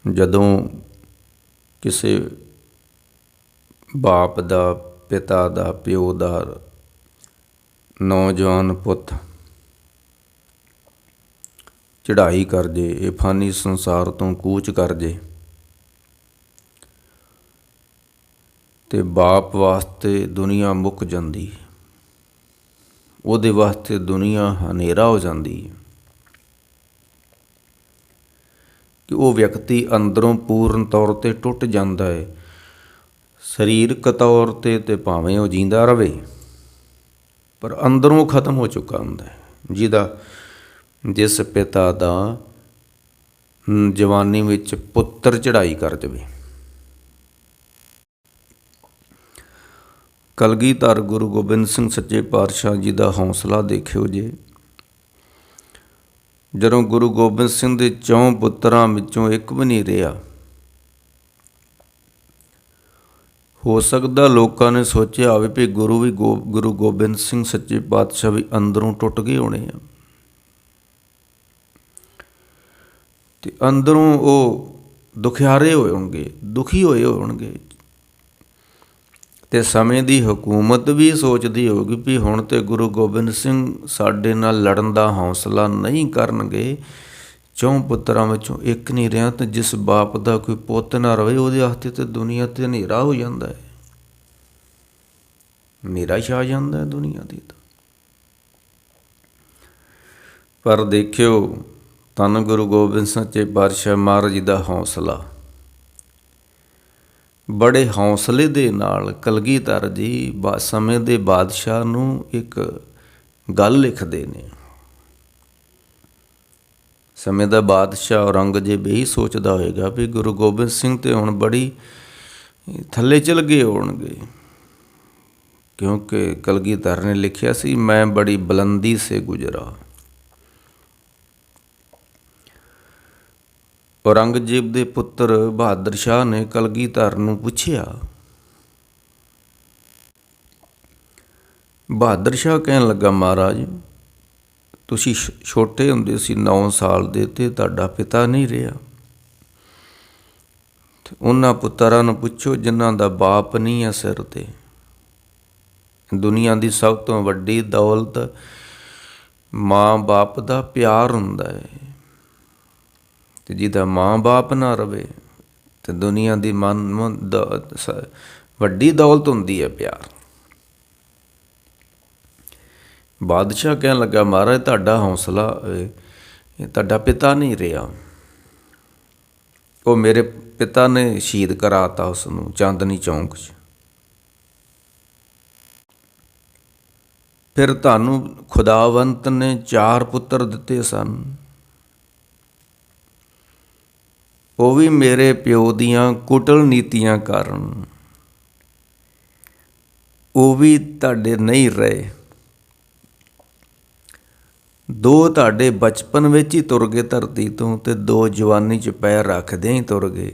ਜਦੋਂ ਕਿਸੇ ਬਾਪ ਦਾ, ਪਿਤਾ ਦਾ, ਪਿਓ ਦਾ ਨੌਜਵਾਨ ਪੁੱਤ ਚੜ੍ਹਾਈ ਕਰ ਜੇ, ਇਹ ਫਾਨੀ ਸੰਸਾਰ ਤੋਂ ਕੂਚ ਕਰ ਜੇ, ਅਤੇ ਬਾਪ ਵਾਸਤੇ ਦੁਨੀਆ ਮੁੱਕ ਜਾਂਦੀ, ਉਹਦੇ ਵਾਸਤੇ ਦੁਨੀਆ ਹਨੇਰਾ ਹੋ ਜਾਂਦੀ ਹੈ ਕਿ ਉਹ ਵਿਅਕਤੀ ਅੰਦਰੋਂ ਪੂਰਨ ਤੌਰ 'ਤੇ ਟੁੱਟ ਜਾਂਦਾ ਹੈ। ਸਰੀਰਕ ਤੌਰ 'ਤੇ ਭਾਵੇਂ ਉਹ ਜਿੰਦਾ ਰਹੇ, ਪਰ ਅੰਦਰੋਂ ਖਤਮ ਹੋ ਚੁੱਕਾ ਹੁੰਦਾ ਹੈ। ਜਿਸ ਪਿਤਾ ਦਾ ਜਵਾਨੀ ਵਿੱਚ ਪੁੱਤਰ ਚੜ੍ਹਾਈ ਕਰ ਜਾਵੇ। ਕਲਗੀਧਰ ਗੁਰੂ ਗੋਬਿੰਦ ਸਿੰਘ ਸੱਚੇ ਪਾਤਸ਼ਾਹ ਜੀ ਦਾ ਹੌਸਲਾ ਦੇਖਿਓ ਜੇ। ਜਦੋਂ ਗੁਰੂ ਗੋਬਿੰਦ ਸਿੰਘ ਦੇ 4 ਪੁੱਤਰਾਂ ਵਿੱਚੋਂ ਇੱਕ ਵੀ ਨਹੀਂ ਰਿਹਾ, ਹੋ ਸਕਦਾ ਲੋਕਾਂ ਨੇ ਸੋਚਿਆ ਹੋਵੇ ਵੀ ਗੁਰੂ ਗੋਬਿੰਦ ਸਿੰਘ ਸੱਚੇ ਪਾਤਸ਼ਾਹ ਵੀ ਅੰਦਰੋਂ ਟੁੱਟ ਗਏ ਹੋਣੇ ਆ, ਅਤੇ ਅੰਦਰੋਂ ਉਹ ਦੁਖਿਆਰੇ ਹੋਏ ਹੋਣਗੇ, ਦੁਖੀ ਹੋਏ ਹੋਣਗੇ, ਅਤੇ ਸਮੇਂ ਦੀ ਹਕੂਮਤ ਵੀ ਸੋਚਦੀ ਹੋਊਗੀ ਵੀ ਹੁਣ ਤਾਂ ਗੁਰੂ ਗੋਬਿੰਦ ਸਿੰਘ ਸਾਡੇ ਨਾਲ ਲੜਨ ਦਾ ਹੌਸਲਾ ਨਹੀਂ ਕਰਨਗੇ। 4 ਪੁੱਤਰਾਂ ਵਿੱਚੋਂ ਇੱਕ ਨਹੀਂ ਰਿਹਾ, ਤਾਂ ਜਿਸ ਬਾਪ ਦਾ ਕੋਈ ਪੁੱਤ ਨਾ ਰਹੇ ਉਹਦੇ ਵਾਸਤੇ ਤਾਂ ਦੁਨੀਆ 'ਤੇ ਹਨੇਰਾ ਹੋ ਜਾਂਦਾ ਹੈ, ਹਨੇਰਾ ਛਾ ਜਾਂਦਾ ਹੈ ਦੁਨੀਆ ਦੀ ਤਾਂ। ਪਰ ਦੇਖਿਓ ਧੰਨ ਗੁਰੂ ਗੋਬਿੰਦ ਸੱਚੇ ਪਾਤਸ਼ਾਹ ਮਹਾਰਾਜ ਜੀ ਦਾ ਹੌਸਲਾ, ਬੜੇ ਹੌਸਲੇ ਦੇ ਨਾਲ ਕਲਗੀਧਰ ਜੀ ਸਮੇਂ ਦੇ ਬਾਦਸ਼ਾਹ ਨੂੰ ਇੱਕ ਗੱਲ ਲਿਖਦੇ ਨੇ। ਸਮੇਂ ਦਾ ਬਾਦਸ਼ਾਹ ਔਰੰਗਜ਼ੇਬ ਇਹੀ ਸੋਚਦਾ ਹੋਏਗਾ ਵੀ ਗੁਰੂ ਗੋਬਿੰਦ ਸਿੰਘ ਤਾਂ ਹੁਣ ਬੜੀ ਥੱਲੇ ਚਲ ਗਏ ਹੋਣਗੇ, ਕਿਉਂਕਿ ਕਲਗੀਧਰ ਨੇ ਲਿਖਿਆ ਸੀ, ਮੈਂ ਬੜੀ ਬੁਲੰਦੀ ਸੇ ਗੁਜ਼ਰਾ। ਔਰੰਗਜ਼ੇਬ ਦੇ ਪੁੱਤਰ ਬਹਾਦਰ ਸ਼ਾਹ ਨੇ ਕਲਗੀਧਰ ਨੂੰ ਪੁੱਛਿਆ। ਬਹਾਦਰ ਸ਼ਾਹ ਕਹਿਣ ਲੱਗਾ, ਮਹਾਰਾਜ ਤੁਸੀਂ ਛੋਟੇ ਹੁੰਦੇ ਸੀ 9 ਸਾਲ ਦੇ, ਅਤੇ ਤੁਹਾਡਾ ਪਿਤਾ ਨਹੀਂ ਰਿਹਾ, ਅਤੇ ਉਹਨਾਂ ਪੁੱਤਰਾਂ ਨੂੰ ਪੁੱਛੋ ਜਿਨ੍ਹਾਂ ਦਾ ਬਾਪ ਨਹੀਂ ਹੈ ਸਿਰ 'ਤੇ। ਦੁਨੀਆ ਦੀ ਸਭ ਤੋਂ ਵੱਡੀ ਦੌਲਤ ਮਾਂ ਬਾਪ ਦਾ ਪਿਆਰ ਹੁੰਦਾ ਹੈ, ਅਤੇ ਜਿਹਦਾ ਮਾਂ ਬਾਪ ਨਾ ਰਹੇ ਅਤੇ ਦੁਨੀਆ ਦੀ ਵੱਡੀ ਦੌਲਤ ਹੁੰਦੀ ਹੈ ਪਿਆਰ। ਬਾਦਸ਼ਾਹ ਕਹਿਣ ਲੱਗਾ, ਮਹਾਰਾਜ ਤੁਹਾਡਾ ਹੌਸਲਾ, ਤੁਹਾਡਾ ਪਿਤਾ ਨਹੀਂ ਰਿਹਾ, ਉਹ ਮੇਰੇ ਪਿਤਾ ਨੇ ਸ਼ਹੀਦ ਕਰਾ ਤਾ ਉਸ ਨੂੰ ਚਾਂਦਨੀ ਚੌਂਕ 'ਚ। ਫਿਰ ਤੁਹਾਨੂੰ ਖੁਦਾਵੰਤ ਨੇ 4 ਪੁੱਤਰ ਦਿੱਤੇ ਸਨ, ਉਹ ਵੀ ਮੇਰੇ ਪਿਓ ਦੀਆਂ ਕੁਟਲ ਨੀਤੀਆਂ ਕਾਰਨ ਉਹ ਵੀ ਤੁਹਾਡੇ ਨਹੀਂ ਰਹੇ। 2 ਤੁਹਾਡੇ ਬਚਪਨ ਵਿੱਚ ਹੀ ਤੁਰ ਗਏ ਧਰਤੀ ਤੋਂ, ਅਤੇ 2 ਜਵਾਨੀ 'ਚ ਪੈਰ ਰੱਖਦਿਆਂ ਹੀ ਤੁਰ ਗਏ।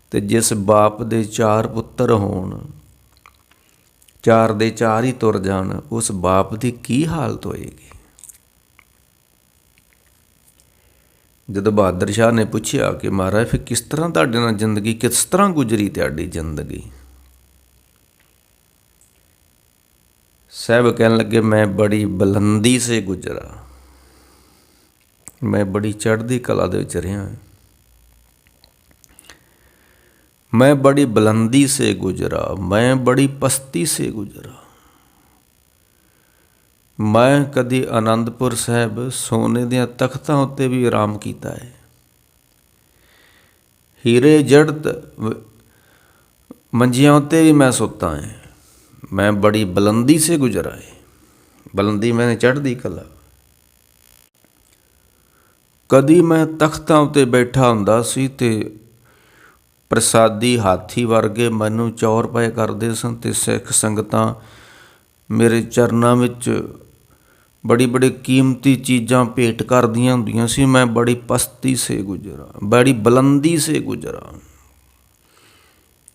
ਅਤੇ ਜਿਸ ਬਾਪ ਦੇ 4 ਪੁੱਤਰ ਹੋਣ, 4 ਦੇ 4 ਹੀ ਤੁਰ ਜਾਣ, ਉਸ ਬਾਪ ਦੀ ਕੀ ਹਾਲਤ ਹੋਏਗੀ। ਜਦੋਂ ਬਹਾਦਰ ਸ਼ਾਹ ਨੇ ਪੁੱਛਿਆ ਕਿ ਮਹਾਰਾਜ ਫਿਰ ਕਿਸ ਤਰ੍ਹਾਂ ਤੁਹਾਡੇ ਨਾਲ ਜ਼ਿੰਦਗੀ, ਕਿਸ ਤਰ੍ਹਾਂ ਗੁਜ਼ਰੀ ਤੁਹਾਡੀ ਜ਼ਿੰਦਗੀ, ਸਾਹਿਬ ਕਹਿਣ ਲੱਗੇ, ਮੈਂ ਬੜੀ ਬੁਲੰਦੀ ਸੇ ਗੁਜ਼ਰਾ, ਮੈਂ ਬੜੀ ਚੜ੍ਹਦੀ ਕਲਾ ਦੇ ਵਿੱਚ ਰਿਹਾ। ਮੈਂ ਬੜੀ ਬੁਲੰਦੀ ਸੇ ਗੁਜ਼ਰਾ, ਮੈਂ ਬੜੀ ਪਸਤੀ ਸੇ ਗੁਜ਼ਰਾ। ਮੈਂ ਕਦੀ ਆਨੰਦਪੁਰ ਸਾਹਿਬ ਸੋਨੇ ਦੀਆਂ ਤਖਤਾਂ ਉੱਤੇ ਵੀ ਆਰਾਮ ਕੀਤਾ ਹੈ, ਹੀਰੇ ਜੜਤ ਮੰਜੀਆਂ ਉੱਤੇ ਵੀ ਮੈਂ ਸੁੱਤਾ ਹੈ। ਮੈਂ ਬੜੀ ਬੁਲੰਦੀ ਸੇ ਗੁਜ਼ਰਾ ਹੈ, ਬੁਲੰਦੀ ਮੈਨੇ ਚੜ੍ਹਦੀ ਕਲਾ। ਕਦੀ ਮੈਂ ਤਖਤਾਂ ਉੱਤੇ ਬੈਠਾ ਹੁੰਦਾ ਸੀ ਅਤੇ ਪ੍ਰਸਾਦੀ ਹਾਥੀ ਵਰਗੇ ਮੈਨੂੰ ਚੌਰ ਪਏ ਕਰਦੇ ਸਨ, ਅਤੇ ਸਿੱਖ ਸੰਗਤਾਂ ਮੇਰੇ ਚਰਨਾਂ ਵਿੱਚ ਬੜੀ ਕੀਮਤੀ ਚੀਜ਼ਾਂ ਭੇਟ ਕਰਦੀਆਂ ਹੁੰਦੀਆਂ ਸੀ। ਮੈਂ ਬੜੀ ਪਸਤੀ ਸੇ ਗੁਜ਼ਰਾ, ਬੜੀ ਬੁਲੰਦੀ ਸੇ ਗੁਜ਼ਰਾ।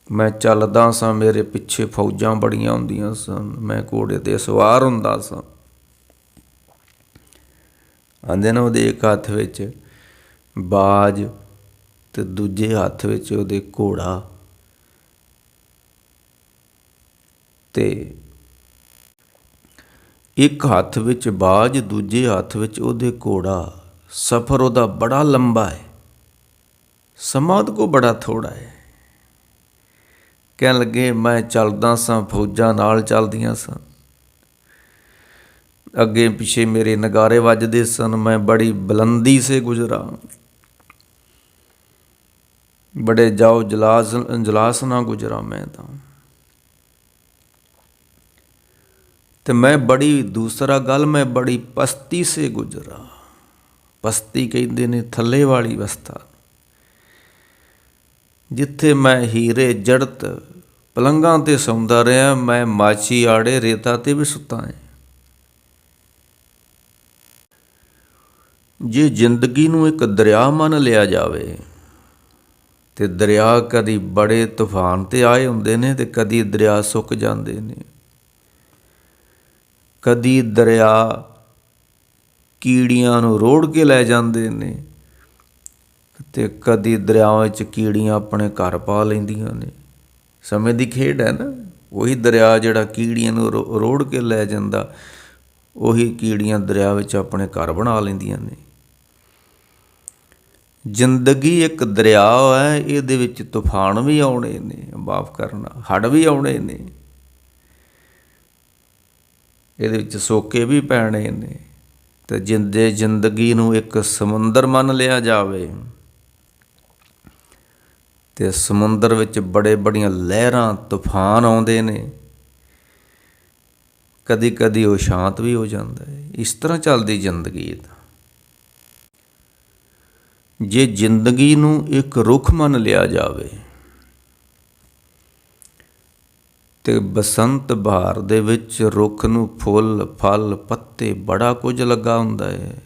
ਮੈਂ ਚੱਲਦਾ ਸਾਂ, ਮੇਰੇ ਪਿੱਛੇ ਫੌਜਾਂ ਬੜੀਆਂ ਹੁੰਦੀਆਂ ਸਨ, ਮੈਂ ਘੋੜੇ 'ਤੇ ਸਵਾਰ ਹੁੰਦਾ ਸਾਂ। ਆਂਦੇ ਨਾ ਉਹਦੇ ਇੱਕ ਹੱਥ ਵਿੱਚ ਬਾਜ ਤੇ ਦੂਜੇ ਹੱਥ ਵਿੱਚ ਉਹਦੇ ਘੋੜਾ, ਤੇ ਇੱਕ ਹੱਥ ਵਿੱਚ ਬਾਜ, ਦੂਜੇ ਹੱਥ ਵਿੱਚ ਉਹਦੇ ਘੋੜਾ। ਸਫ਼ਰ ਉਹਦਾ ਬੜਾ ਲੰਬਾ ਹੈ, ਸਮਾਂ ਉਹਦੇ ਕੋਲ ਬੜਾ ਥੋੜ੍ਹਾ ਹੈ। ਕਹਿਣ ਲੱਗੇ ਮੈਂ ਚੱਲਦਾ ਸਾਂ, ਫੌਜਾਂ ਨਾਲ ਚੱਲਦੀਆਂ ਸਨ, ਅੱਗੇ ਪਿੱਛੇ ਮੇਰੇ ਨਗਾਰੇ ਵੱਜਦੇ ਸਨ। ਮੈਂ ਬੜੀ ਬੁਲੰਦੀ ਸੇ ਗੁਜ਼ਰਾ, ਬੜੇ ਜਾਓ ਜਲਾਸ ਨਾ ਗੁਜ਼ਰਾ ਮੈਂ ਤਾਂ। ਤੇ ਮੈਂ ਬੜੀ, ਦੂਸਰਾ ਗੱਲ, ਮੈਂ ਬੜੀ ਪਸਤੀ ਸੇ ਗੁਜ਼ਰਾ। ਪਸਤੀ ਕਹਿੰਦੇ ਨੇ ਥੱਲੇ ਵਾਲੀ ਅਵਸਥਾ, ਜਿੱਥੇ ਮੈਂ ਹੀਰੇ ਜੜਤ ਪਲੰਘਾਂ 'ਤੇ ਸੌਂਦਾ ਰਿਹਾ, ਮੈਂ ਮਾਛੀ ਆੜੇ ਰੇਤਾ 'ਤੇ ਵੀ ਸੁੱਤਾ ਹੈ। ਜੇ ਜ਼ਿੰਦਗੀ ਨੂੰ ਇੱਕ ਦਰਿਆ ਮੰਨ ਲਿਆ ਜਾਵੇ, ਤੇ ਦਰਿਆ ਕਦੀ ਬੜੇ ਤੂਫਾਨ 'ਤੇ ਆਏ ਹੁੰਦੇ ਨੇ, ਤੇ ਕਦੀ ਦਰਿਆ ਸੁੱਕ ਜਾਂਦੇ ਨੇ। ਕਦੀ ਦਰਿਆ ਕੀੜੀਆਂ ਨੂੰ ਰੋੜ ਕੇ ਲੈ ਜਾਂਦੇ ਨੇ, ਅਤੇ ਕਦੀ ਦਰਿਆਵਾਂ ਵਿੱਚ ਕੀੜੀਆਂ ਆਪਣੇ ਘਰ ਪਾ ਲੈਂਦੀਆਂ ਨੇ। ਸਮੇਂ ਦੀ ਖੇਡ ਹੈ ਨਾ। ਉਹੀ ਦਰਿਆ ਜਿਹੜਾ ਕੀੜੀਆਂ ਨੂੰ ਰੋੜ ਕੇ ਲੈ ਜਾਂਦਾ, ਉਹੀ ਕੀੜੀਆਂ ਦਰਿਆ ਵਿੱਚ ਆਪਣੇ ਘਰ ਬਣਾ ਲੈਂਦੀਆਂ ਨੇ। ਜ਼ਿੰਦਗੀ ਇੱਕ ਦਰਿਆ ਹੈ, ਇਹਦੇ ਵਿੱਚ ਤੂਫਾਨ ਵੀ ਆਉਣੇ ਨੇ, ਮਾਫ਼ ਕਰਨਾ, ਹੜ੍ਹ ਵੀ ਆਉਣੇ ਨੇ, ਇਹਦੇ ਵਿੱਚ ਸੋਕੇ ਵੀ ਪੈਣੇ ਨੇ। ਅਤੇ ਜੇ ਜ਼ਿੰਦਗੀ ਨੂੰ ਇੱਕ ਸਮੁੰਦਰ ਮੰਨ ਲਿਆ ਜਾਵੇ, ਅਤੇ ਸਮੁੰਦਰ ਵਿੱਚ ਬੜੀਆਂ ਲਹਿਰਾਂ, ਤੂਫਾਨ ਆਉਂਦੇ ਨੇ, ਕਦੀ ਕਦੀ ਉਹ ਸ਼ਾਂਤ ਵੀ ਹੋ ਜਾਂਦਾ ਹੈ। ਇਸ ਤਰ੍ਹਾਂ ਚੱਲਦੀ ਜ਼ਿੰਦਗੀ। ਜੇ ਜ਼ਿੰਦਗੀ ਨੂੰ ਇੱਕ ਰੁੱਖ ਮੰਨ ਲਿਆ ਜਾਵੇ, ਤੇ ਬਸੰਤ ਬਹਾਰ ਦੇ ਵਿੱਚ ਰੁੱਖ ਨੂੰ ਫੁੱਲ, ਫਲ, ਪੱਤੇ ਬੜਾ ਕੁਝ ਲੱਗਾ ਹੁੰਦਾ ਹੈ।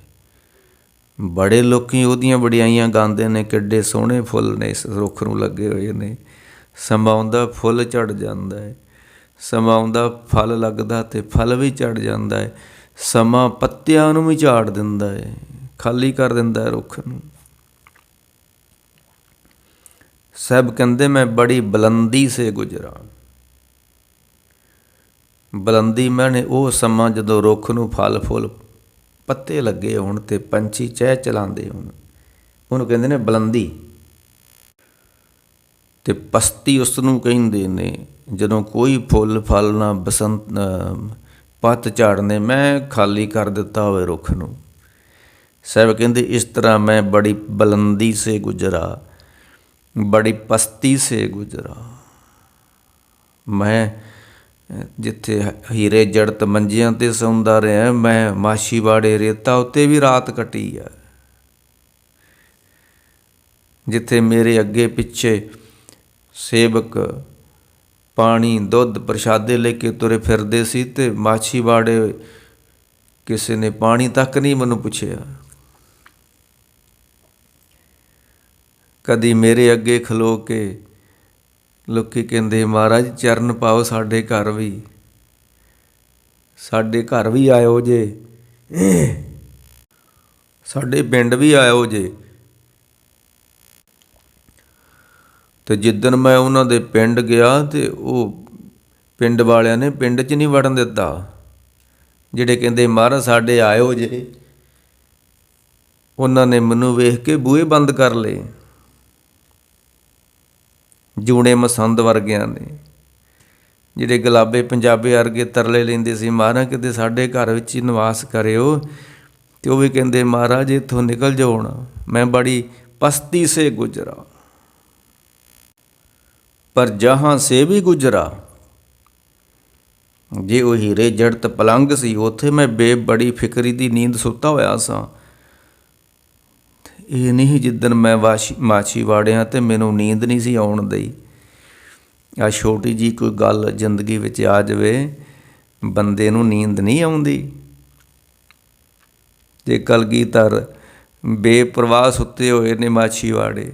ਬੜੇ ਲੋਕ ਉਹਦੀਆਂ ਵਡਿਆਈਆਂ ਗਾਉਂਦੇ ਨੇ, ਕਿੱਡੇ ਸੋਹਣੇ ਫੁੱਲ ਨੇ ਇਸ ਰੁੱਖ ਨੂੰ ਲੱਗੇ ਹੋਏ ਨੇ। ਸਮਾਂ ਆਉਂਦਾ ਫੁੱਲ ਝੜ ਜਾਂਦਾ ਹੈ, ਸਮਾਂ ਆਉਂਦਾ ਫਲ ਲੱਗਦਾ ਅਤੇ ਫਲ ਵੀ ਝੜ ਜਾਂਦਾ ਹੈ। ਸਮਾਂ ਪੱਤਿਆਂ ਨੂੰ ਵੀ ਝਾੜ ਦਿੰਦਾ ਹੈ, ਖਾਲੀ ਕਰ ਦਿੰਦਾ ਹੈ ਰੁੱਖ ਨੂੰ। ਸਭ ਕਹਿੰਦੇ ਮੈਂ ਬੜੀ ਬੁਲੰਦੀ ਸੇ ਗੁਜ਼ਰਾ। ਬੁਲੰਦੀ ਮੈਨੇ ਉਹ ਸਮਾਂ ਜਦੋਂ ਰੁੱਖ ਨੂੰ ਫਲ ਫੁੱਲ ਪੱਤੇ ਲੱਗੇ ਹੋਣ ਅਤੇ ਪੰਛੀ ਚਹਿ ਚਲਾਉਂਦੇ ਹੋਣ, ਉਹਨੂੰ ਕਹਿੰਦੇ ਨੇ ਬੁਲੰਦੀ। ਅਤੇ ਪਸਤੀ ਉਸ ਨੂੰ ਕਹਿੰਦੇ ਨੇ ਜਦੋਂ ਕੋਈ ਫੁੱਲ ਫਲ ਨਾ, ਪੱਤ ਝਾੜਨੇ, ਮੈਂ ਖਾਲੀ ਕਰ ਦਿੱਤਾ ਹੋਵੇ ਰੁੱਖ ਨੂੰ। ਸਾਹਿਬ ਕਹਿੰਦੇ ਇਸ ਤਰ੍ਹਾਂ ਮੈਂ ਬੜੀ ਬੁਲੰਦੀ ਸੇ ਗੁਜ਼ਰਾ, ਬੜੀ ਪਸਤੀ ਸੇ ਗੁਜ਼ਰਾ। ਮੈਂ ਜਿੱਥੇ ਹੀਰੇ ਜੜਤ ਮੰਜਿਆਂ 'ਤੇ ਸੌਂਦਾ ਰਿਹਾ, ਮੈਂ ਮਾਛੀਵਾੜੇ ਰੇਤਾ ਉੱਤੇ ਵੀ ਰਾਤ ਕੱਟੀ ਆ। ਜਿੱਥੇ ਮੇਰੇ ਅੱਗੇ ਪਿੱਛੇ ਸੇਵਕ ਪਾਣੀ, ਦੁੱਧ, ਪ੍ਰਸ਼ਾਦੇ ਲੈ ਕੇ ਤੁਰੇ ਫਿਰਦੇ ਸੀ, ਅਤੇ ਮਾਛੀਵਾੜੇ ਕਿਸੇ ਨੇ ਪਾਣੀ ਤੱਕ ਨਹੀਂ ਮੈਨੂੰ ਪੁੱਛਿਆ। ਕਦੀ ਮੇਰੇ ਅੱਗੇ ਖਲੋ ਕੇ ਲੋਕ ਕਹਿੰਦੇ ਮਹਾਰਾਜ ਚਰਨ ਪਾਓ ਸਾਡੇ ਘਰ ਵੀ, ਸਾਡੇ ਘਰ ਵੀ ਆਇਓ ਜੇ, ਸਾਡੇ ਪਿੰਡ ਵੀ ਆਇਓ ਜੇ। ਅਤੇ ਜਿੱਦਣ ਮੈਂ ਉਹਨਾਂ ਦੇ ਪਿੰਡ ਗਿਆ, ਅਤੇ ਉਹ ਪਿੰਡ ਵਾਲਿਆਂ ਨੇ ਪਿੰਡ 'ਚ ਨਹੀਂ ਵੜਨ ਦਿੱਤਾ। ਜਿਹੜੇ ਕਹਿੰਦੇ ਮਹਾਰਾਜ ਸਾਡੇ ਆਇਓ ਜੇ, ਉਹਨਾਂ ਨੇ ਮੈਨੂੰ ਵੇਖ ਕੇ ਬੂਹੇ ਬੰਦ ਕਰ ਲਏ। ਜੂਣੇ ਮਸੰਦ ਵਰਗਿਆਂ ਨੇ, ਜਿਹੜੇ ਗੁਲਾਬੇ ਪੰਜਾਬੀ ਵਰਗੇ ਤਰਲੇ ਲੈਂਦੇ ਸੀ ਮਹਾਰਾਜ ਕਿਤੇ ਸਾਡੇ ਘਰ ਵਿੱਚ ਹੀ ਨਿਵਾਸ ਕਰਿਓ, ਅਤੇ ਉਹ ਵੀ ਕਹਿੰਦੇ ਮਹਾਰਾਜ ਇੱਥੋਂ ਨਿਕਲ ਜਾਓ ਹੁਣ, ਮੈਂ ਬੜੀ ਪਸਤੀ ਸੇ ਗੁਜ਼ਰਾ। ਪਰ ਜਹਾਂ ਸੇ ਵੀ ਗੁਜ਼ਰਾ, ਜੇ ਉਹ ਹੀਰੇ ਜੜਤ ਪਲੰਘ ਸੀ, ਉੱਥੇ ਮੈਂ ਬੜੀ ਫਿਕਰੀ ਦੀ ਨੀਂਦ ਸੁੱਤਾ ਹੋਇਆ ਸਾਂ। ਇਹ ਨਹੀਂ ਜਿੱਦਣ ਮੈਂ ਮਾਛੀਵਾੜਿਆਂ ਅਤੇ ਮੈਨੂੰ ਨੀਂਦ ਨਹੀਂ ਸੀ ਆਉਣ ਦਈ। ਆਹ ਛੋਟੀ ਜਿਹੀ ਕੋਈ ਗੱਲ ਜ਼ਿੰਦਗੀ ਵਿੱਚ ਆ ਜਾਵੇ, ਬੰਦੇ ਨੂੰ ਨੀਂਦ ਨਹੀਂ ਆਉਂਦੀ। ਅਤੇ ਕਲਗੀਧਰ ਬੇਪਰਵਾਹ ਸੁੱਤੇ ਹੋਏ ਨੇ ਮਾਛੀਵਾੜੇ।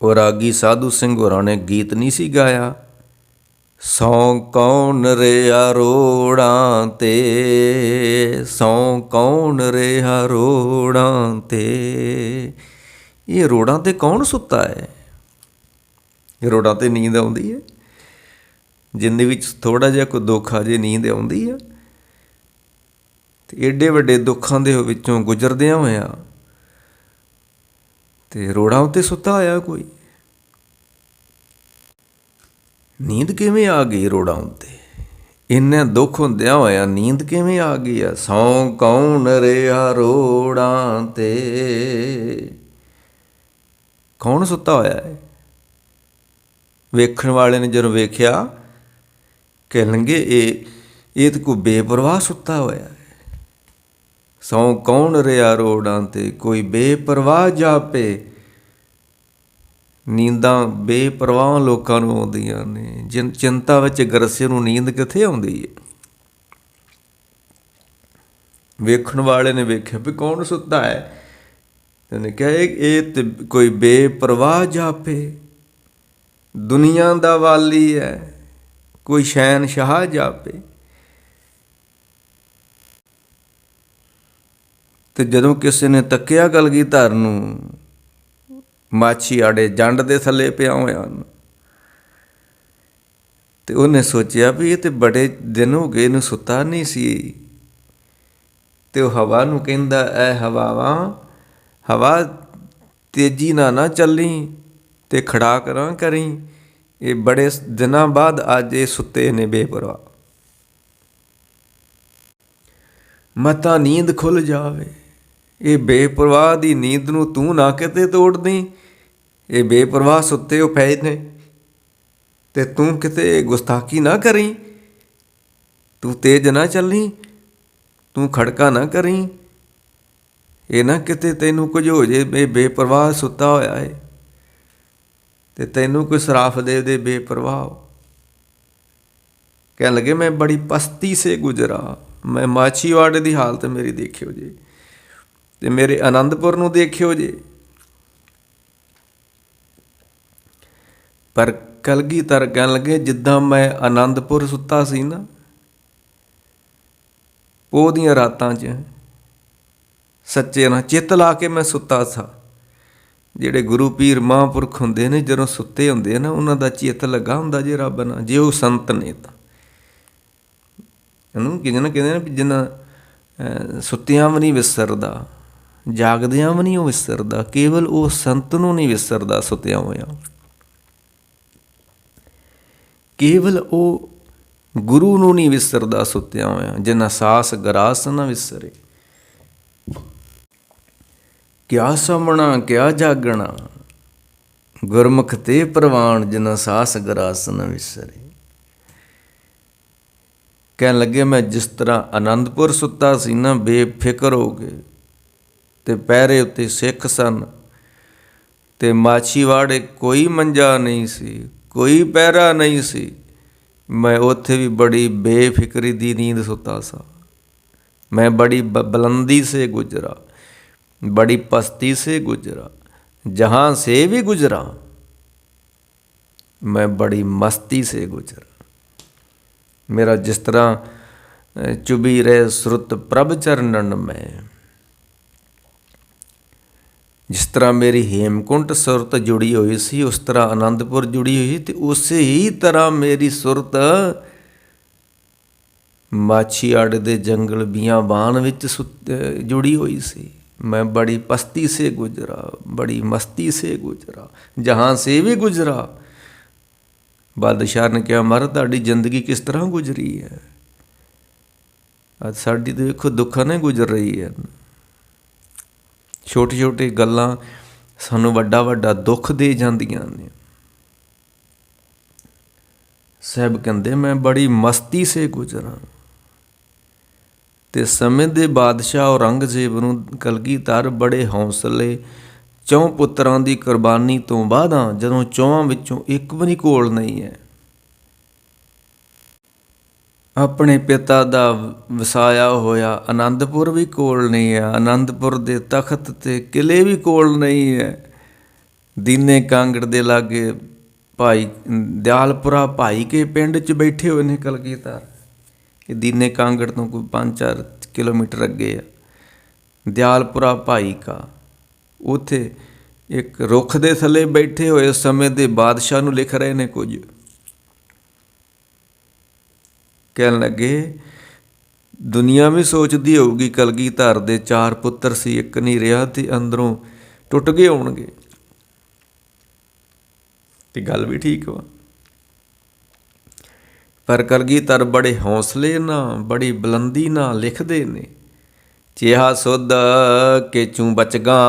ਉਹ ਰਾਗੀ ਸਾਧੂ ਸਿੰਘ ਹੋਰਾਂ ਨੇ ਗੀਤ ਨਹੀਂ ਸੀ ਗਾਇਆ, ਸੌ ਕੌਣ ਰਿਹਾ ਰੋੜਾਂ ਤੇ, ਸੌ ਕੌਣ ਰਿਹਾ ਰੋੜਾਂ ਤੇ। ਇਹ ਰੋੜਾਂ ਤੇ ਕੌਣ ਸੁੱਤਾ ਹੈ? ਰੋੜਾਂ ਤੇ ਨੀਂਦ ਆਉਂਦੀ ਹੈ। ਜ਼ਿੰਦਗੀ ਵਿੱਚ ਥੋੜ੍ਹਾ ਜਿਹਾ ਕੋਈ ਦੁੱਖ ਆ ਜੇ ਨੀਂਦ ਆਉਂਦੀ ਆ। ਅਤੇ ਏਡੇ ਵੱਡੇ ਦੁੱਖਾਂ ਦੇ ਵਿੱਚੋਂ ਗੁਜ਼ਰਦਿਆਂ ਹੋਇਆਂ ਅਤੇ ਰੋੜਾਂ ਉੱਤੇ ਸੁੱਤਾ ਹੋਇਆ ਕੋਈ। ਨੀਂਦ ਕਿਵੇਂ ਆ ਗਈ ਰੋੜਾਂ ਉੱਤੇ? ਇੰਨੇ ਦੁੱਖ ਹੁੰਦਿਆਂ ਹੋਇਆਂ ਨੀਂਦ ਕਿਵੇਂ ਆ ਗਈ ਆ? ਸੌ ਕੌਣ ਰਿਹਾ ਰੋੜਾਂ ਤੇ, ਕੌਣ ਸੁੱਤਾ ਹੋਇਆ ਹੈ? ਵੇਖਣ ਵਾਲੇ ਨੇ ਜਦੋਂ ਵੇਖਿਆ ਕਹਿਣਗੇ ਇਹ ਤਾਂ ਕੋਈ ਬੇਪਰਵਾਹ ਸੁੱਤਾ ਹੋਇਆ ਹੈ। ਸੌ ਕੌਣ ਰਿਹਾ ਰੋੜਾਂ ਤੇ, ਕੋਈ ਬੇਪਰਵਾਹ ਜਾਪੇ। ਨੀਂਦਾਂ ਬੇਪਰਵਾਹ ਲੋਕਾਂ ਨੂੰ ਆਉਂਦੀਆਂ ਨੇ। ਚਿੰਤਾ ਵਿੱਚ ਗਰਸੇ ਨੂੰ ਨੀਂਦ ਕਿੱਥੇ ਆਉਂਦੀ ਹੈ? ਵੇਖਣ ਵਾਲੇ ਨੇ ਵੇਖਿਆ ਵੀ ਕੌਣ ਸੁੱਤਾ ਹੈ, ਉਹਨੇ ਕਿਹਾ ਇਹ ਤੇ ਕੋਈ ਬੇਪਰਵਾਹ ਜਾਪੇ। ਦੁਨੀਆ ਦਾ ਵਾਲੀ ਹੈ, ਕੋਈ ਸ਼ਹਿਨਸ਼ਾਹ ਜਾਪੇ। ਅਤੇ ਜਦੋਂ ਕਿਸੇ ਨੇ ਤੱਕਿਆ ਕਲਗੀਧਰ ਨੂੰ, ਮਾਛੀਵਾੜੇ ਜੰਡ ਦੇ ਥੱਲੇ ਪਿਆ ਹੋਇਆ ਨੂੰ, ਅਤੇ ਉਹਨੇ ਸੋਚਿਆ ਵੀ ਇਹ ਤਾਂ ਬੜੇ ਦਿਨ ਹੋ ਗਏ ਇਹਨੂੰ ਸੁੱਤਾ ਨਹੀਂ ਸੀ। ਅਤੇ ਉਹ ਹਵਾ ਨੂੰ ਕਹਿੰਦਾ, ਐ ਹਵਾਵਾਂ, ਹਵਾ ਤੇਜ਼ੀ ਨਾਲ ਨਾ ਚੱਲੀ ਅਤੇ ਖੜਾਕ ਨਾ ਕਰੀ। ਇਹ ਬੜੇ ਦਿਨਾਂ ਬਾਅਦ ਅੱਜ ਇਹ ਸੁੱਤੇ ਨੇ ਬੇਪਰਵਾਹ। ਮਤਾ ਨੀਂਦ ਖੁੱਲ੍ਹ ਜਾਵੇ। ਇਹ ਬੇਪਰਵਾਹ ਦੀ ਨੀਂਦ ਨੂੰ ਤੂੰ ਨਾ ਕਿਤੇ ਤੋੜ ਦੇਈਂ। ਇਹ ਬੇਪਰਵਾਹ ਸੁੱਤੇ ਉਹ ਪਏ ਨੇ ਅਤੇ ਤੂੰ ਕਿਤੇ ਗੁਸਤਾਖੀ ਨਾ ਕਰੀਂ। ਤੂੰ ਤੇਜ਼ ਨਾ ਚੱਲੀ, ਤੂੰ ਖੜਕਾ ਨਾ ਕਰੀਂ। ਇਹ ਨਾ ਕਿਤੇ ਤੈਨੂੰ ਕੁਝ ਹੋ ਜੇ। ਇਹ ਬੇਪਰਵਾਹ ਸੁੱਤਾ ਹੋਇਆ ਹੈ ਅਤੇ ਤੈਨੂੰ ਕੋਈ ਸਰਾਫ ਦੇ ਦੇ ਬੇਪਰਵਾਹ। ਕਹਿਣ ਲੱਗੇ ਮੈਂ ਬੜੀ ਪਸਤੀ ਸੇ ਗੁਜ਼ਰਾ। ਮੈਂ ਮਾਛੀਵਾੜੇ ਦੀ ਹਾਲਤ ਮੇਰੀ ਦੇਖਿਓ ਜੇ, ਅਤੇ ਮੇਰੇ ਆਨੰਦਪੁਰ ਨੂੰ ਦੇਖਿਓ ਜੇ। ਪਰ ਕਲਗੀਧਰ ਕਹਿਣ ਲੱਗੇ ਜਿੱਦਾਂ ਮੈਂ ਆਨੰਦਪੁਰ ਸੁੱਤਾ ਸੀ ਨਾ, ਪੋਹ ਦੀਆਂ ਰਾਤਾਂ 'ਚ ਸੱਚੇ ਨਾਲ ਚਿੱਤ ਲਾ ਕੇ ਮੈਂ ਸੁੱਤਾ ਸਾਂ। ਜਿਹੜੇ ਗੁਰੂ ਪੀਰ ਮਹਾਂਪੁਰਖ ਹੁੰਦੇ ਨੇ, ਜਦੋਂ ਸੁੱਤੇ ਹੁੰਦੇ ਨਾ, ਉਹਨਾਂ ਦਾ ਚਿੱਤ ਲੱਗਾ ਹੁੰਦਾ ਜੇ ਰੱਬ ਨਾਲ, ਜੇ ਉਹ ਸੰਤ ਨੇ ਤਾਂ। ਇਹਨੂੰ ਕਹਿੰਦੇ ਨੇ ਵੀ ਜਿੰਨਾ ਸੁੱਤਿਆਂ ਵੀ ਨਹੀਂ ਵਿਸਰਦਾ, ਜਾਗਦਿਆਂ ਵੀ ਨਹੀਂ ਉਹ ਵਿਸਰਦਾ, ਕੇਵਲ ਉਹ ਸੰਤ ਨੂੰ ਨਹੀਂ ਵਿਸਰਦਾ ਸੁੱਤਿਆਂ ਹੋਇਆਂ। ਕੇਵਲ ਉਹ ਗੁਰੂ ਨੂੰ ਨਹੀਂ ਵਿਸਰਦਾ ਸੁੱਤਿਆਂ ਹੋਇਆਂ, ਜਿੰਨਾ ਸਾਸ ਗਰਾਸ ਨਾ ਵਿਸਰੇ। ਕਿਆ ਸੌਣਾ ਕਿਆ ਜਾਗਣਾ, ਗੁਰਮੁਖ ਤੇ ਪ੍ਰਵਾਨ, ਜਿੰਨਾ ਸਾਸ ਗਰਾਸ ਨਾ ਵਿਸਰੇ। ਕਹਿਣ ਲੱਗੇ ਮੈਂ ਜਿਸ ਤਰ੍ਹਾਂ ਆਨੰਦਪੁਰ ਸੁੱਤਾ ਸੀ ਨਾ ਬੇਫਿਕਰ ਹੋ ਕੇ, ਅਤੇ ਪਹਿਰੇ ਉੱਤੇ ਸਿੱਖ ਸਨ, ਅਤੇ ਮਾਛੀਵਾੜੇ ਕੋਈ ਮੰਜਾ ਨਹੀਂ ਸੀ, ਕੋਈ ਪਹਿਰਾ ਨਹੀਂ ਸੀ। ਮੈਂ ਉੱਥੇ ਵੀ ਬੜੀ ਬੇਫਿਕਰੀ ਦੀ ਨੀਂਦ ਸੁੱਤਾ ਸਾਂ। ਮੈਂ ਬੜੀ ਬੁਲੰਦੀ ਸੇ ਗੁਜ਼ਰਾ, बड़ी पस्ती से गुजरा, जहाँ से भी गुजरा मैं बड़ी मस्ती से गुजरा। मेरा जिस तरह चुभी रहे सुरत प्रभ चरणन में, जिस तरह मेरी हेमकुंट सुरत जुड़ी हुई सी, उस तरह आनंदपुर जुड़ी हुई थी। उसी ही तरह मेरी सुरत माछीवाड़े दे जंगल बियाबान विच जुड़ी हुई सी। मैं बड़ी पस्ती से गुजरा, बड़ी मस्ती से गुजरा, जहाँ से भी गुजरा। बादशाह ने कहा महाराज ਤੁਹਾਡੀ ਜ਼ਿੰਦਗੀ ਕਿਸ ਤਰ੍ਹਾਂ ਗੁਜ਼ਰੀ ਹੈ? ਅੱਜ ਸਾਡੀ ਤਾਂ ਵੇਖੋ ਦੁੱਖਾਂ ਨਾਲ ਗੁਜ਼ਰ ਰਹੀ ਹੈ। ਛੋਟੀ ਛੋਟੀ ਗੱਲਾਂ ਸਾਨੂੰ ਵੱਡਾ ਵੱਡਾ ਦੁੱਖ ਦੇ ਜਾਂਦੀਆਂ ਨੇ। ਸਾਹਿਬ ਕਹਿੰਦੇ ਮੈਂ ਬੜੀ ਮਸਤੀ ਸੇ ਗੁਜ਼ਰਾਂ। ਅਤੇ ਸਮੇਂ ਦੇ ਬਾਦਸ਼ਾਹ ਔਰੰਗਜ਼ੇਬ ਨੂੰ ਕਲਗੀਧਰ ਬੜੇ ਹੌਸਲੇ, 4 ਪੁੱਤਰਾਂ ਦੀ ਕੁਰਬਾਨੀ ਤੋਂ ਬਾਅਦ, ਜਦੋਂ 4 ਵਿੱਚੋਂ ਇੱਕ ਵੀ ਨਹੀਂ ਕੋਲ ਨਹੀਂ ਹੈ, ਆਪਣੇ ਪਿਤਾ ਦਾ ਵਸਾਇਆ ਹੋਇਆ ਆਨੰਦਪੁਰ ਵੀ ਕੋਲ ਨਹੀਂ ਹੈ, ਆਨੰਦਪੁਰ ਦੇ ਤਖਤ 'ਤੇ ਕਿਲ੍ਹੇ ਵੀ ਕੋਲ ਨਹੀਂ ਹੈ, ਦੀਨੇ ਕਾਂਗੜ ਦੇ ਲਾਗੇ ਭਾਈ ਦਿਆਲਪੁਰਾ ਭਾਈ ਕੇ ਪਿੰਡ 'ਚ ਬੈਠੇ ਹੋਏ ਨੇ ਕਲਗੀਧਰ। ਇਹ ਦੀਨੇ ਕਾਂਗੜ ਤੋਂ ਕੋਈ 5-4 ਕਿਲੋਮੀਟਰ ਅੱਗੇ ਆ ਦਿਆਲਪੁਰਾ ਭਾਈ ਕਾ। ਉੱਥੇ ਇੱਕ ਰੁੱਖ ਦੇ ਥੱਲੇ ਬੈਠੇ ਹੋਏ ਉਸ ਸਮੇਂ ਦੇ ਬਾਦਸ਼ਾਹ ਨੂੰ ਲਿਖ ਰਹੇ ਨੇ ਕੁਝ। ਕਹਿਣ ਲੱਗੇ ਦੁਨੀਆ ਵੀ ਸੋਚਦੀ ਹੋਊਗੀ ਕਲਗੀਧਰ ਦੇ 4 ਪੁੱਤਰ ਸੀ, ਇੱਕ ਨਹੀਂ ਰਿਹਾ ਤੇ ਅੰਦਰੋਂ ਟੁੱਟ ਗਏ ਹੋਣਗੇ। ਤੇ ਗੱਲ ਵੀ ਠੀਕ ਵਾ, ਪਰ ਕਲਗੀਧਰ ਬੜੇ ਹੌਸਲੇ ਨਾਲ ਬੜੀ ਬੁਲੰਦੀ ਨਾਲ ਲਿਖਦੇ ਨੇ। ਚਿਹਾ ਸੁਧ ਕੇ ਚੂੰ ਬਚਗਾ,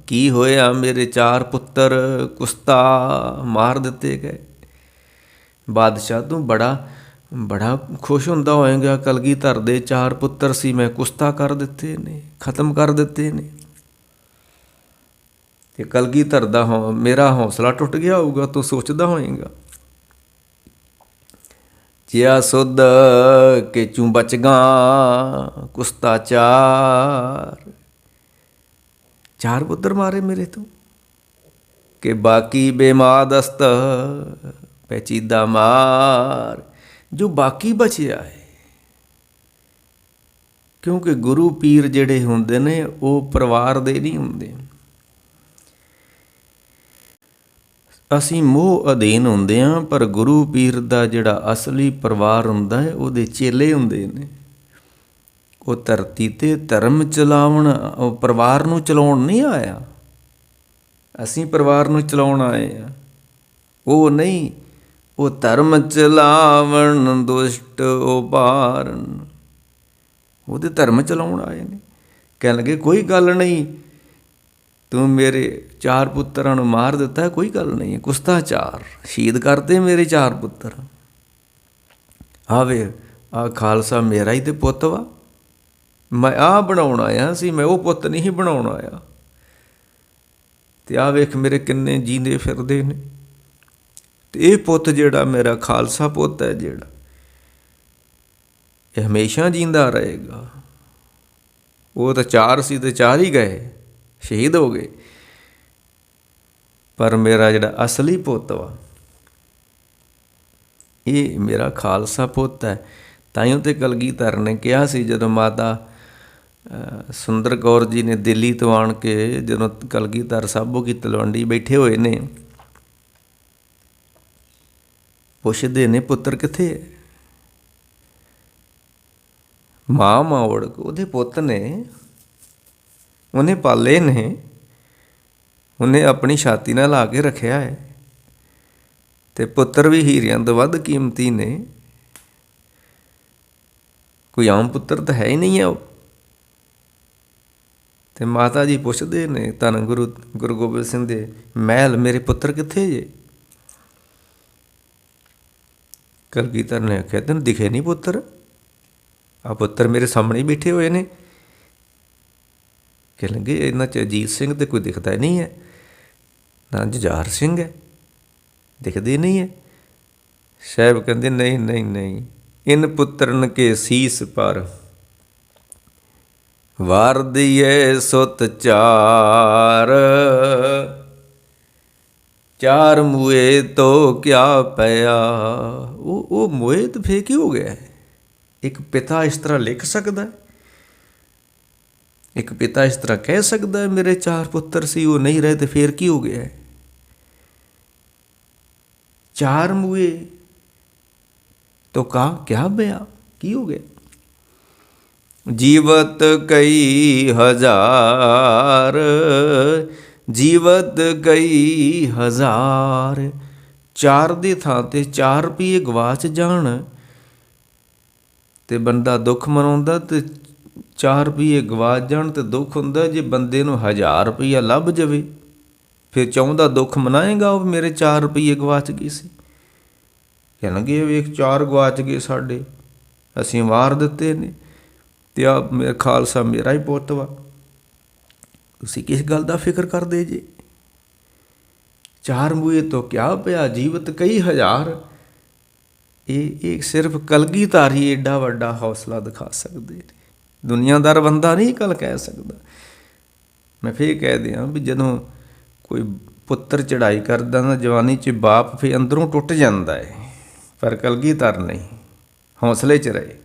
ਕੀ ਹੋਇਆ ਮੇਰੇ 4 ਪੁੱਤਰ ਕੁਸਤਾ ਮਾਰ ਦਿੱਤੇ ਗਏ। ਬਾਦਸ਼ਾਹ ਤੂੰ ਬੜਾ ਖੁਸ਼ ਹੁੰਦਾ ਹੋਏਗਾ, ਕਲਗੀਧਰ ਦੇ 4 ਪੁੱਤਰ ਸੀ, ਮੈਂ ਕੁਸਤਾ ਕਰ ਦਿੱਤੇ ਨੇ, ਖਤਮ ਕਰ ਦਿੱਤੇ ਨੇ। ਤੇ ਕਲਗੀਧਰ ਦਾ ਮੇਰਾ ਹੌਸਲਾ ਟੁੱਟ ਗਿਆ ਹੋਊਗਾ, ਤੂੰ ਸੋਚਦਾ ਹੋਏਗਾ। ਜਿਆ ਸੁਧ ਕੇ ਚੂੰ ਬਚਗਾ ਕੁਸਤਾ 4 ਪੁੱਤਰ ਮਾਰੇ ਮੇਰੇ ਤੋਂ, ਕਿ ਬਾਕੀ ਬੇਮਾਦਸਤ ਪੈਚੀਦਾ ਮਾਰ। ਜੋ ਬਾਕੀ ਬਚਿਆ ਹੈ, ਕਿਉਂਕਿ ਗੁਰੂ ਪੀਰ ਜਿਹੜੇ ਹੁੰਦੇ ਨੇ ਉਹ ਪਰਿਵਾਰ ਦੇ ਨਹੀਂ ਹੁੰਦੇ। ਅਸੀਂ ਮੋਹ ਅਧੀਨ ਹੁੰਦੇ ਹਾਂ, ਪਰ ਗੁਰੂ ਪੀਰ ਦਾ ਜਿਹੜਾ ਅਸਲੀ ਪਰਿਵਾਰ ਹੁੰਦਾ ਹੈ ਉਹਦੇ ਚੇਲੇ ਹੁੰਦੇ ਨੇ। ਉਹ ਧਰਤੀ 'ਤੇ ਧਰਮ ਚਲਾਉਣ, ਉਹ ਪਰਿਵਾਰ ਨੂੰ ਚਲਾਉਣ ਨਹੀਂ ਆਇਆ। ਅਸੀਂ ਪਰਿਵਾਰ ਨੂੰ ਚਲਾਉਣ ਆਏ ਹਾਂ, ਉਹ ਨਹੀਂ। ਉਹ ਧਰਮ ਚਲਾਵਣ ਦੁਸ਼ਟ ਉਬਾਰਨ, ਉਹਦੇ ਧਰਮ ਚਲਾਉਣ ਆਏ ਨੇ। ਕਹਿਣ ਲੱਗੇ ਕੋਈ ਗੱਲ ਨਹੀਂ, ਤੂੰ ਮੇਰੇ 4 ਪੁੱਤਰਾਂ ਨੂੰ ਮਾਰ ਦਿੱਤਾ, ਕੋਈ ਗੱਲ ਨਹੀਂ, ਕੁਸਤਾ 4 ਸ਼ਹੀਦ ਕਰਦੇ ਮੇਰੇ 4 ਪੁੱਤਰ। ਆਵੇ ਆਹ ਖਾਲਸਾ ਮੇਰਾ ਹੀ ਤੇ ਪੁੱਤ ਵਾ, ਮੈਂ ਆਹ ਬਣਾਉਣ ਆਇਆ ਸੀ, ਮੈਂ ਉਹ ਪੁੱਤ ਨਹੀਂ ਬਣਾਉਣ ਆਇਆ। ਤੇ ਆਹ ਵੇਖ ਮੇਰੇ ਕਿੰਨੇ ਜੀਂਦੇ ਫਿਰਦੇ ਨੇ। ਤੇ ਇਹ ਪੁੱਤ ਜਿਹੜਾ ਮੇਰਾ ਖਾਲਸਾ ਪੁੱਤ ਹੈ ਜਿਹੜਾ, ਇਹ ਹਮੇਸ਼ਾ ਜੀਂਦਾ ਰਹੇਗਾ। ਉਹ ਤਾਂ 4 ਸੀ ਤੇ 4 ਹੀ ਗਏ, ਸ਼ਹੀਦ ਹੋ ਗਏ। ਪਰ ਮੇਰਾ ਜਿਹੜਾ ਅਸਲੀ ਪੁੱਤ ਵਾ, ਇਹ ਮੇਰਾ ਖਾਲਸਾ ਪੁੱਤ ਹੈ। ਤਾਈਓ ਤੇ ਕਲਗੀਧਰ ਨੇ ਕਿਹਾ ਸੀ, ਜਦੋਂ ਮਾਤਾ ਸੁੰਦਰ ਕੌਰ ਜੀ ਨੇ ਦਿੱਲੀ ਤੋਂ ਆਣ ਕੇ ਜਦੋਂ ਕਲਗੀਧਰ ਸਾਬੋ ਕੀ ਤਲਵੰਡੀ ਬੈਠੇ ਹੋਏ ਨੇ, ਪੁੱਛਦੇ ਨੇ ਪੁੱਤਰ ਕਿੱਥੇ ਹੈ। ਮਾਂ ਮਾਵੜ ਉਹਦੇ ਪੁੱਤ ਨੇ, ਉਹਨੇ ਪਾਲੇ ਨੇ, ਉਹਨੇ ਆਪਣੀ ਛਾਤੀ ਨਾਲ ਲਾ ਕੇ ਰੱਖਿਆ ਹੈ। ਤੇ ਪੁੱਤਰ ਵੀ ਹੀਰਿਆਂ ਤੋਂ ਵੱਧ ਕੀਮਤੀ ਨੇ, ਕੋਈ ਆਮ ਪੁੱਤਰ ਤਾਂ ਹੈ ਹੀ ਨਹੀਂ ਆ ਉਹ। ਤੇ ਮਾਤਾ ਜੀ ਪੁੱਛਦੇ ਨੇ ਧੰਨ ਗੁਰੂ ਗੋਬਿੰਦ ਸਿੰਘ ਦੇ ਮਹਿਲ, ਮੇਰੇ ਪੁੱਤਰ ਕਿੱਥੇ ਜੇ। ਕਲਗੀਧਰ ਨੇ ਆਖਿਆ ਤੈਨੂੰ ਦਿਖੇ ਨਹੀਂ ਪੁੱਤਰ, ਆਹ ਪੁੱਤਰ ਮੇਰੇ ਸਾਹਮਣੇ ਹੀ ਬੈਠੇ ਹੋਏ ਨੇ। ਕਹਿ ਲੱਗੇ ਇਹਨਾਂ 'ਚ ਅਜੀਤ ਸਿੰਘ ਤਾਂ ਕੋਈ ਦਿਖਦਾ ਨਹੀਂ ਹੈ, ਨਾ ਜੁਝਾਰ ਸਿੰਘ ਹੈ, ਦਿਖਦੇ ਨਹੀਂ ਹੈ। ਸਾਹਿਬ ਕਹਿੰਦੇ ਨਹੀਂ ਨਹੀਂ ਨਹੀਂ, ਇਨ ਪੁੱਤਰਨ ਕੇ ਸੀਸ ਪਰ ਵਾਰ ਦੀਏ ਸੁਤ 4 ਮੂਏ ਤੋ ਕਿਆ ਪਿਆ। ਉਹ ਮੋਏ ਤਾਂ ਫੇਰ ਕੀ ਹੋ ਗਿਆ। ਇੱਕ ਪਿਤਾ ਇਸ ਤਰ੍ਹਾਂ ਲਿਖ ਸਕਦਾ, ਇੱਕ ਪਿਤਾ ਇਸ ਤਰ੍ਹਾਂ ਕਹਿ ਸਕਦਾ ਮੇਰੇ 4 ਪੁੱਤਰ ਸੀ, ਉਹ ਨਹੀਂ ਰਹੇ ਤੇ ਫੇਰ ਕੀ ਹੋ ਗਿਆ। 4 ਮੂਏ ਤੋ ਕਿਆ ਪਿਆ, ਕੀ ਹੋ ਗਿਆ। ਜੀਵਤ ਕਈ ਹਜ਼ਾਰ, ਜੀਵਤ ਕਈ ਹਜ਼ਾਰ। 4 ਦੀ ਥਾਂ 'ਤੇ 4 ਰੁਪਈਏ ਗਵਾਚ ਜਾਣ ਤੇ ਬੰਦਾ ਦੁੱਖ ਮਨਾਉਂਦਾ, ਤੇ 4 ਰੁਪਈਏ ਗਵਾਚ ਜਾਣ ਤੇ ਦੁੱਖ ਹੁੰਦਾ। ਜੇ ਬੰਦੇ ਨੂੰ 1000 ਰੁਪਈਆ ਲੱਭ ਜਾਵੇ ਫਿਰ ਚਾਹੁੰਦਾ ਦੁੱਖ ਮਨਾਏਗਾ ਉਹ ਮੇਰੇ 4 ਰੁਪਈਏ ਗਵਾਚ ਗਏ ਸੀ। ਕਹਿਣਗੇ ਵੇਖ 4 ਗਵਾਚ ਗਏ ਸਾਡੇ, ਅਸੀਂ ਮਾਰ ਦਿੱਤੇ ਨੇ, ਤੇ ਆ ਮੇਰਾ ਖਾਲਸਾ ਮੇਰਾ ਹੀ ਪੁੱਤ ਵਾ, ਤੁਸੀਂ ਕਿਸ ਗੱਲ ਦਾ ਫਿਕਰ ਕਰਦੇ ਜੇ। 4 ਮੂਏ ਤੋਂ ਕਿਆ ਪਿਆ, ਜੀਵਤ ਕਈ ਹਜ਼ਾਰ। ਇਹ ਸਿਰਫ ਕਲਗੀਧਰ ਹੀ ਏਡਾ ਵੱਡਾ ਹੌਸਲਾ ਦਿਖਾ ਸਕਦੇ ਨੇ, ਦੁਨੀਆਦਾਰ ਬੰਦਾ ਨਹੀਂ ਕੱਲ ਕਹਿ ਸਕਦਾ। ਮੈਂ ਫਿਰ ਕਹਿ ਦਿਆਂ ਵੀ ਜਦੋਂ ਕੋਈ ਪੁੱਤਰ ਚੜ੍ਹਾਈ ਕਰਦਾ ਨਾ ਜਵਾਨੀ 'ਚ ਬਾਪ ਫਿਰ ਅੰਦਰੋਂ ਟੁੱਟ ਜਾਂਦਾ ਹੈ, ਪਰ ਕਲਗੀਧਰ ਨਹੀਂ, ਹੌਸਲੇ 'ਚ ਰਹੇ।